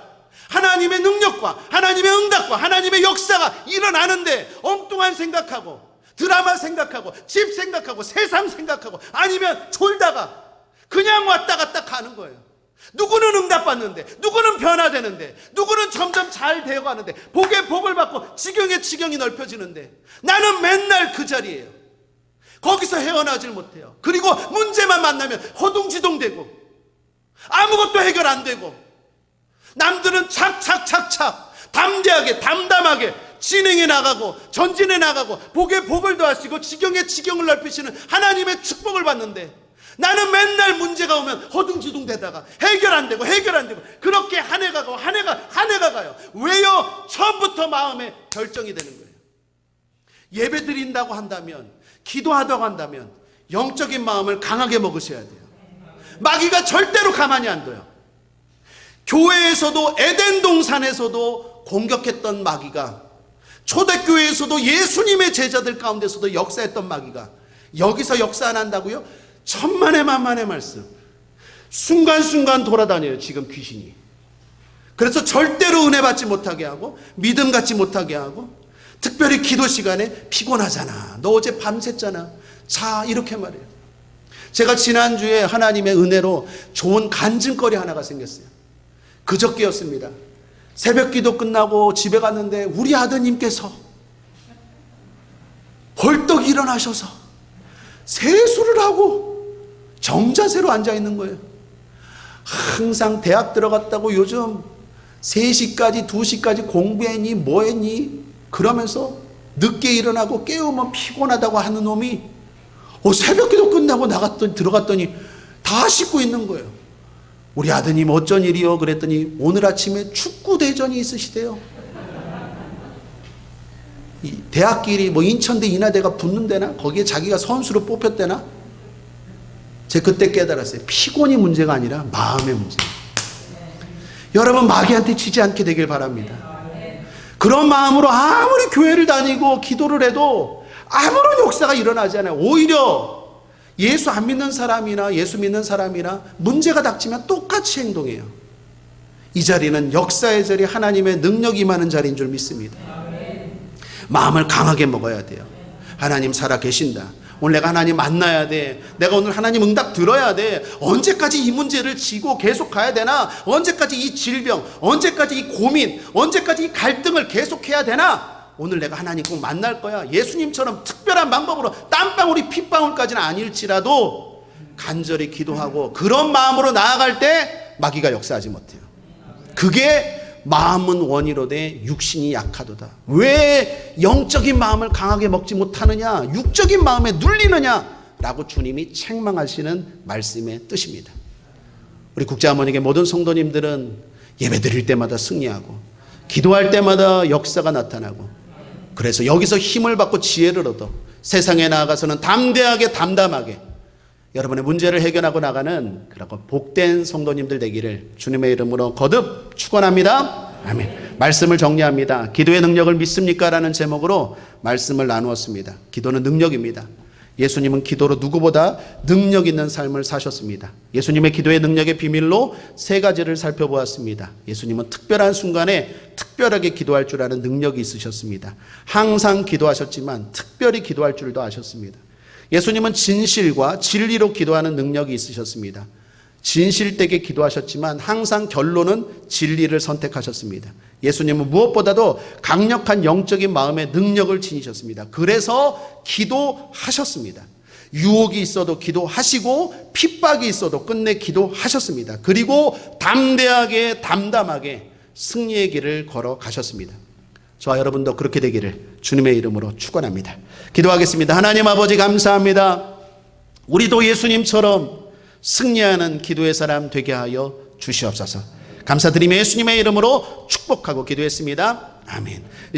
하나님의 능력과 하나님의 응답과 하나님의 역사가 일어나는데 엉뚱한 생각하고 드라마 생각하고 집 생각하고 세상 생각하고 아니면 졸다가 그냥 왔다 갔다 가는 거예요. 누구는 응답받는데, 누구는 변화되는데, 누구는 점점 잘 되어가는데, 복에 복을 받고 지경에 지경이 넓혀지는데 나는 맨날 그 자리예요. 거기서 헤어나질 못해요. 그리고 문제만 만나면 허둥지둥되고 아무것도 해결 안 되고, 남들은 착착착착 담대하게 담담하게 진행해 나가고 전진해 나가고 복에 복을 더하시고 지경에 지경을 넓히시는 하나님의 축복을 받는데, 나는 맨날 문제가 오면 허둥지둥대다가 해결 안 되고 그렇게 한 해가 가고 한 해가 가요. 왜요? 처음부터 마음에 결정이 되는 거예요. 예배 드린다고 한다면, 기도하다고 한다면 영적인 마음을 강하게 먹으셔야 돼요. 마귀가 절대로 가만히 안 둬요. 교회에서도 에덴 동산에서도 공격했던 마귀가, 초대교회에서도 예수님의 제자들 가운데서도 역사했던 마귀가 여기서 역사 안 한다고요? 천만의 만만의 말씀. 순간순간 돌아다녀요, 지금 귀신이. 그래서 절대로 은혜 받지 못하게 하고, 믿음 갖지 못하게 하고, 특별히 기도 시간에 피곤하잖아, 너 어제 밤샜잖아, 자, 이렇게 말해요. 제가 지난주에 하나님의 은혜로 좋은 간증거리 하나가 생겼어요. 그저께였습니다. 새벽 기도 끝나고 집에 갔는데 우리 아드님께서 벌떡 일어나셔서 세수를 하고 정자세로 앉아 있는 거예요. 항상 대학 들어갔다고 요즘 3시까지 2시까지 공부했니 뭐했니 그러면서 늦게 일어나고 깨우면 피곤하다고 하는 놈이 새벽 기도 끝나고 들어갔더니 다 씻고 있는 거예요. 우리 아드님 어쩐 일이요? 그랬더니 오늘 아침에 축구 대전이 있으시대요. 이 대학끼리 뭐 인천대 인하대가 붙는 데나 거기에 자기가 선수로 뽑혔대나. 제가 그때 깨달았어요. 피곤이 문제가 아니라 마음의 문제예요. 여러분, 마귀한테 지지 않게 되길 바랍니다. 그런 마음으로 아무리 교회를 다니고 기도를 해도 아무런 역사가 일어나지 않아요. 오히려 예수 안 믿는 사람이나 예수 믿는 사람이나 문제가 닥치면 똑같이 행동해요. 이 자리는 역사의 자리, 하나님의 능력이 임하는 자리인 줄 믿습니다. 마음을 강하게 먹어야 돼요. 하나님 살아 계신다. 오늘 내가 하나님 만나야 돼. 내가 오늘 하나님 응답 들어야 돼. 언제까지 이 문제를 지고 계속 가야 되나? 언제까지 이 질병, 언제까지 이 고민, 언제까지 이 갈등을 계속해야 되나? 오늘 내가 하나님 꼭 만날 거야. 예수님처럼 특별한 방법으로 땀방울이 핏방울까지는 아닐지라도 간절히 기도하고 그런 마음으로 나아갈 때 마귀가 역사하지 못해요. 그게 마음은 원이로되 육신이 약하도다. 왜 영적인 마음을 강하게 먹지 못하느냐, 육적인 마음에 눌리느냐 라고 주님이 책망하시는 말씀의 뜻입니다. 우리 국제하모니의 모든 성도님들은 예배 드릴 때마다 승리하고 기도할 때마다 역사가 나타나고, 그래서 여기서 힘을 받고 지혜를 얻어 세상에 나아가서는 담대하게 담담하게 여러분의 문제를 해결하고 나가는 그렇고 복된 성도님들 되기를 주님의 이름으로 거듭 축원합니다. 아멘. 말씀을 정리합니다. 기도의 능력을 믿습니까? 라는 제목으로 말씀을 나누었습니다. 기도는 능력입니다. 예수님은 기도로 누구보다 능력 있는 삶을 사셨습니다. 예수님의 기도의 능력의 비밀로 3가지를 살펴보았습니다. 예수님은 특별한 순간에 특별하게 기도할 줄 아는 능력이 있으셨습니다. 항상 기도하셨지만 특별히 기도할 줄도 아셨습니다. 예수님은 진실과 진리로 기도하는 능력이 있으셨습니다. 진실되게 기도하셨지만 항상 결론은 진리를 선택하셨습니다. 예수님은 무엇보다도 강력한 영적인 마음의 능력을 지니셨습니다. 그래서 기도하셨습니다. 유혹이 있어도 기도하시고 핍박이 있어도 끝내 기도하셨습니다. 그리고 담대하게 담담하게 승리의 길을 걸어가셨습니다. 저와 여러분도 그렇게 되기를 주님의 이름으로 축원합니다. 기도하겠습니다. 하나님 아버지 감사합니다. 우리도 예수님처럼 승리하는 기도의 사람 되게 하여 주시옵소서. 감사드리며 예수님의 이름으로 축복하고 기도했습니다. 아멘.